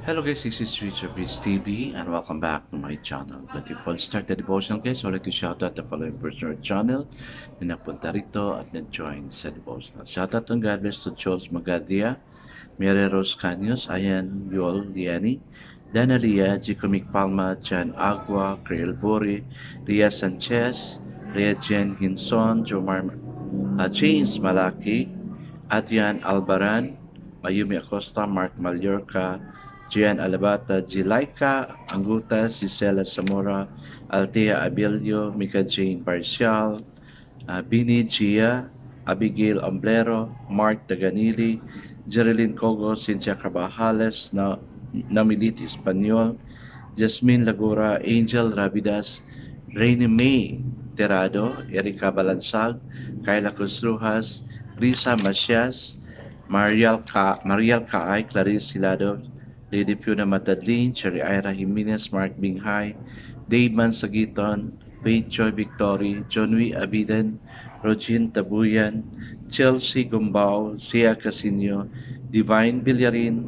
Hello guys, this is Richard Breeze TV and welcome back to my channel. But before we start the devotional guys, I would like to shout out the following person or channel na napunta rito at nag-join sa devotional. Shout out and God bless to Charles Magadia, Mary Rose Caños, Ayan Yol Liani, Dana Ria, Jicomic Palma, Jan Agua, Creel Bori, Ria Sanchez, Ria Jen Hinson, Jomar James Malaki, Adrian Albaran, Mayumi Acosta, Mark Mallorca, Gian Alabata, Jilaika Angutas, Gisela Zamora, Altea Abilio, Mika Jane Parcial, Bini Gia, Abigail Omblero, Mark Daganili, Jerilyn Cogo, Cynthia Cabajales, Namiliti Espanyol, Jasmine Lagura, Angel Rabidas, Rainy May Terado, Erika Balansag, Kayla Cruz Risa Macias, Mariel Kaay, Clarice Hilado, Lady Puna Matadlin, Cherry Ira Jimenez, Mark Binghay, Dave Mansagiton, Faith Joy Victory, Johnny Abiden, Rogin Tabuyan, Chelsea Gumbao, Sia Casino, Divine Villarin,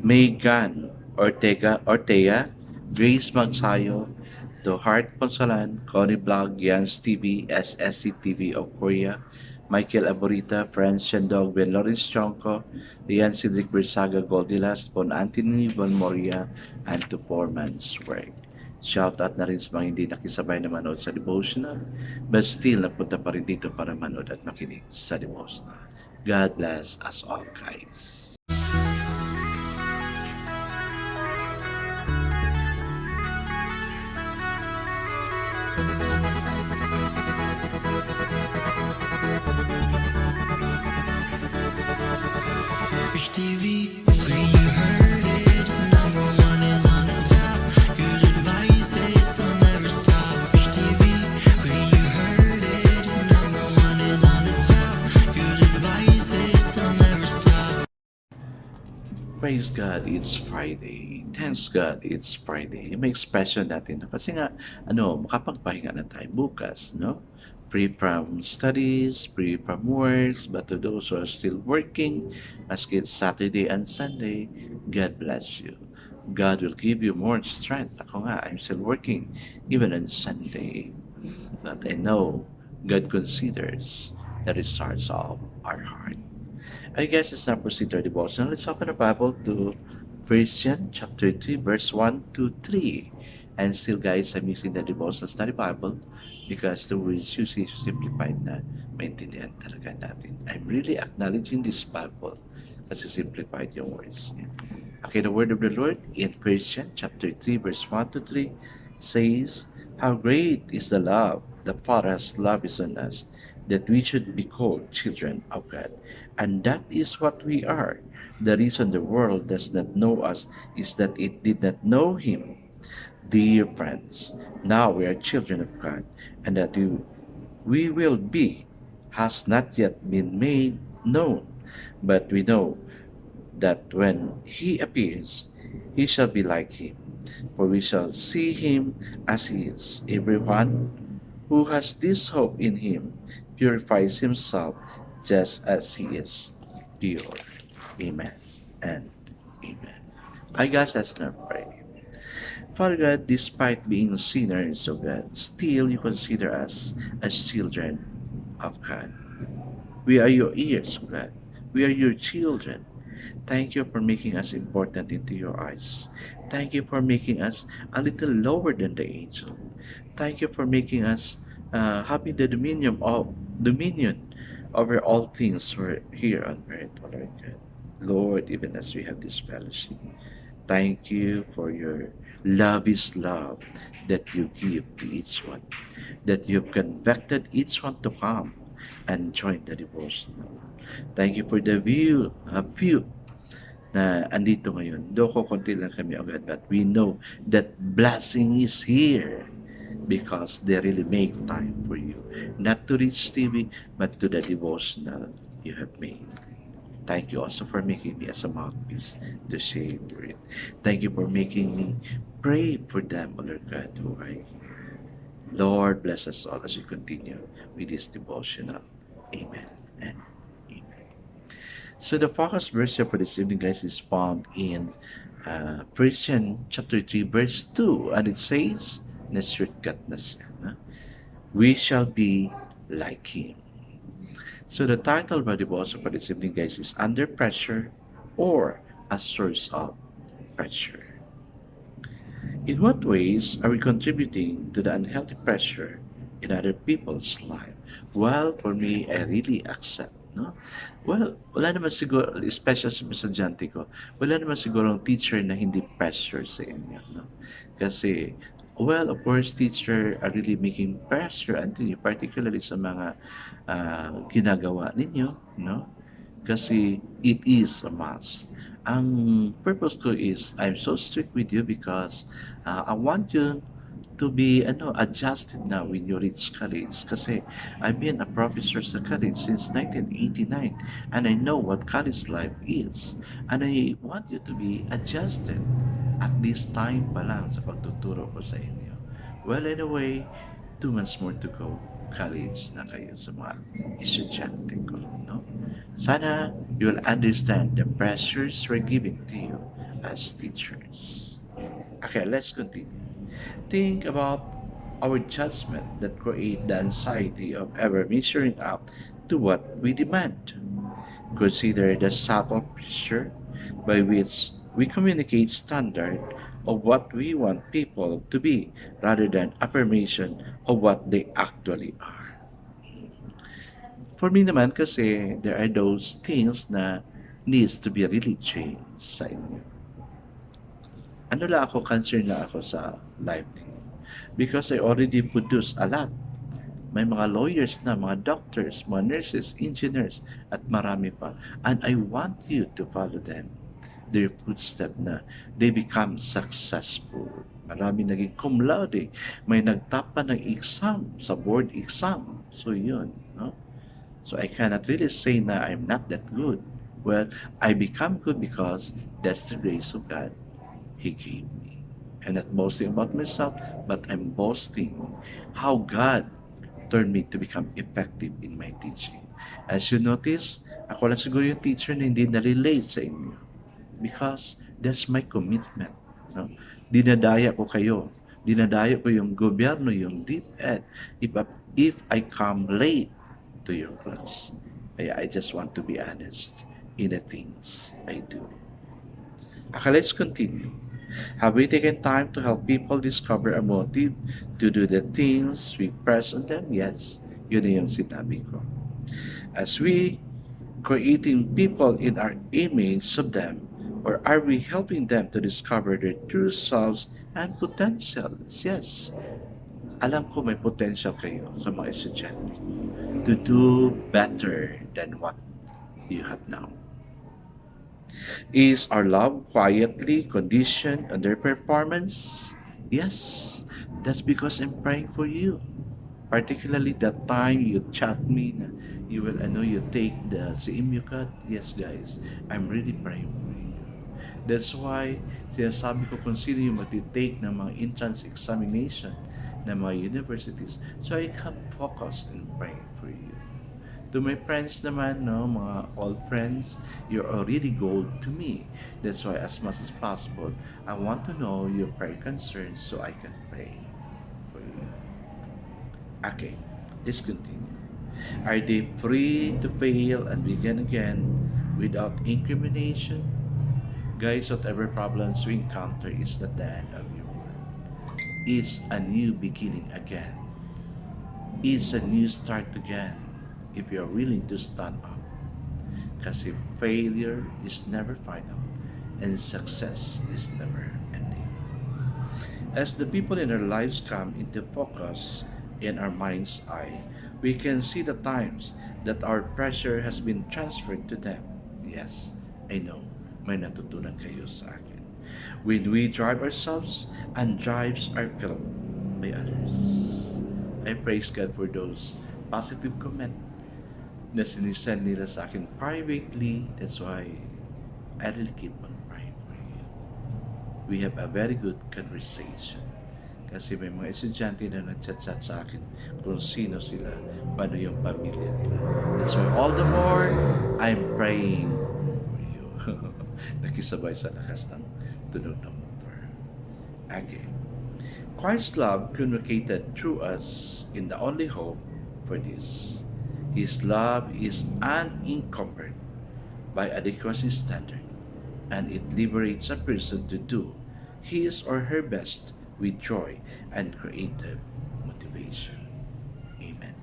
Megan Ortega, Grace Magsayo, The Heart Ponsalan, Connie Blog, Jans TV, SSC TV of Korea, Michael Aborita, Franz Shandog, Ben Lawrence Chonko, Rian Cedric Bersaga, Goldilas, Bon Anthony Von Moria, and to Foreman's Work. Shout out na rin sa mga hindi nakisabay na manood sa devotional, but still napunta pa rin dito para manood at makinig sa devotional. God bless us all, guys. Rich TV, where you heard it. Number one is on the top. Good advice is they'll never stop. Rich TV, where you heard it. Number one is on the top. Good advice is they'll never stop. Praise God, it's Friday. Thanks God, it's Friday. May expression natin. Kasi nga, makapagpahinga na tayo bukas, no? Free from studies, free from works, but to those who are still working, maski it's Saturday and Sunday, God bless you. God will give you more strength. Ako nga, I'm still working, even on Sunday. But I know God considers the results of our heart. I guess it's not proceed to our devotion. Let's open the Bible to Ephesians chapter 3, verse 1 to 3. And still guys, I'm using the devotion study Bible because the words you see simplified na maintindihan talaga natin. I'm really acknowledging this Bible kasi simplified yung words niya. Okay, the word of the Lord in Ephesians chapter 3, verse 1 to 3 says, How great is the love the Father has loved on us, that we should be called children of God. And that is what we are. The reason the world does not know us is that it did not know Him. Dear friends, now we are children of God, and that we will be has not yet been made known. But we know that when He appears, He shall be like Him, for we shall see Him as He is. Everyone who has this hope in Him purifies himself just as He is pure. Amen and amen. I guess that's not pray. Father God, despite being sinners, oh God, still you consider us as children of God. We are your ears, oh God. We are your children. Thank you for making us important into your eyes. Thank you for making us a little lower than the angel. Thank you for making us having the dominion over all things for here on earth, O Lord God. Lord, even as we have this fellowship, thank you for your love is love that you give to each one, that you've convicted each one to come and join the devotional. Thank you for the few na andito ngayon. Though konti lang kami agad, but we know that blessing is here because they really make time for you. Not to reach TV, but to the devotional you have made. Thank you also for making me as a mouthpiece to share your word. Thank you for making me pray for them, O Lord God, who are here. Lord, bless us all as we continue with this devotional. Amen and amen. So the focus verse here for this evening, guys, is found in Ephesians chapter 3, verse 2, and it says, na shortcut na siya, na? We shall be like Him. So the title by the devotion for this evening, guys, is Under Pressure or a Source of Pressure. In what ways are we contributing to the unhealthy pressure in other people's life? Well, for me, I really accept, no? Well, wala naman siguro, especially sa estudyante ko, wala naman siguro teacher na hindi pressure sa inyo, no? Kasi, well, of course, teacher are really making pressure unto you, particularly sa mga ginagawa ninyo, no? Kasi it is a must. Ang purpose ko is I'm so strict with you because I want you to be adjusted now when you reach college kasi I've been a professor sa college since 1989 and I know what college life is and I want you to be adjusted at this time pa lang sa pagtuturo ko sa inyo. Well, anyway, 2 months more to go. College na kayo sa mga estudyante ko, no? Sana you will understand the pressures we're giving to you as teachers. Okay, let's continue. Think about our judgment that create the anxiety of ever measuring up to what we demand. Consider the subtle pressure by which we communicate standard of what we want people to be rather than affirmation of what they actually are. For me naman kasi there are those things na needs to be really changed sa inyo. Ano lang ako, concerned na ako sa life ninyo. Because I already produce a lot. May mga lawyers na, mga doctors, mga nurses, engineers, at marami pa. And I want you to follow them. Their footstep na they become successful. Marami naging cum laude. May nagtapa ng exam sa board exam. So yun, no? So I cannot really say na I'm not that good. Well, I become good because that's the grace of God He gave me. I'm not boasting about myself, but I'm boasting how God turned me to become effective in my teaching. As you notice, ako lang siguro yung teacher na hindi na-relate sa inyo. Because that's my commitment. No? Dinadaya ko kayo. Dinadaya ko yung gobyerno, yung DepEd. If I come late to your class, I just want to be honest in the things I do. Okay, let's continue. Have we taken time to help people discover a motive to do the things we press on them? Yes, yun na yung sinabi ko. As we creating people in our image of them, or are we helping them to discover their true selves and potentials? Yes. Alam ko may potential kayo sa mga estudyante to do better than what you have now. Is our love quietly conditioned on their performance? Yes. That's because I'm praying for you. Particularly that time you chat me na you will you take the CMU card. Yes guys, I'm really praying for you. That's why sinasabi ko kung sino yung mag-take ng mga entrance examination ng mga universities. So I can focus and pray for you. To my friends naman, no, mga old friends, you're already gold to me. That's why as much as possible, I want to know your prayer concerns so I can pray for you. Okay, let's continue. Are they free to fail and begin again without incrimination? Guys, whatever problems we encounter is not the end of your world. It's a new beginning again. It's a new start again if you're willing to stand up. Kasi failure is never final and success is never ending. As the people in our lives come into focus in our mind's eye, we can see the times that our pressure has been transferred to them. Yes, I know. May natutunan kayo sa akin. When we drive ourselves and drives are filled by others. I praise God for those positive comments na sinisend nila sa akin privately. That's why I really keep on praying for you. We have a very good conversation. Kasi may mga estudyante na nag-chat-chat sa akin kung sino sila, paano yung pamilya nila. That's why all the more I'm praying Nakisabay sa lakas ng tunog ng motor. Okay. Christ's love communicated through us in the only hope for this. His love is unencumbered by adequacy standard, and it liberates a person to do his or her best with joy and creative motivation. Amen.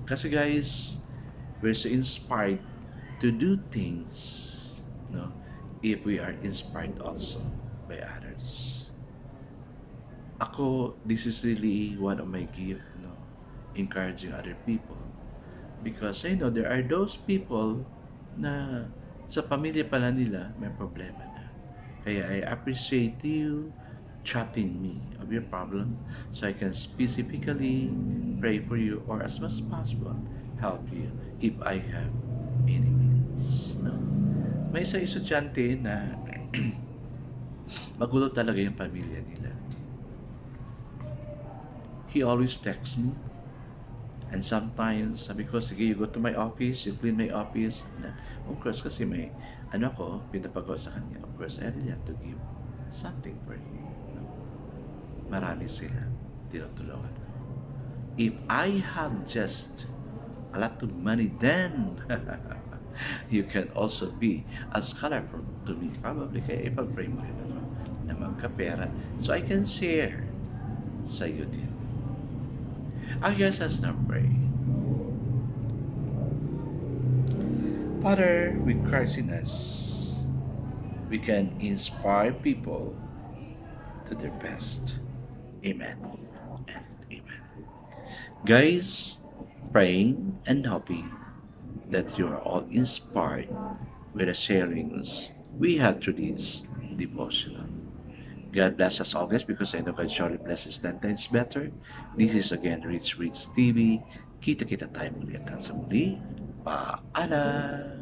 Kasi guys, we're so inspired to do things, no, if we are inspired also by others. Ako, this is really one of my gift, no, encouraging other people. Because I know there are those people na sa pamilya pala nila may problema na. Kaya I appreciate you chatting me of your problem so I can specifically pray for you or as much as possible help you if I have any means. No? May isang estudyante na magulo talaga yung pamilya nila. He always texts me. And sometimes, sabi ko, sige, you go to my office, you clean my office. And of course, kasi may, ko, pinapagawa sa kanya. Of course, I really have to give something for him. No? Marami sila. Tinutulungan ko. If I have just a lot of money, then you can also be as colorful to me. Probably, kaya ipag-pray mo rin ako na magkapera. So I can share sa iyo din. I guess let's now pray. Father, with Christ in us, we can inspire people to their best. Amen and amen. Guys, praying and hoping that you are all inspired with the sharings we had through this devotional. God bless us all, guys, because I know God surely blesses 10 times better. This is again Rich TV. Kita-kita tayo muli at sa muli. Paalam!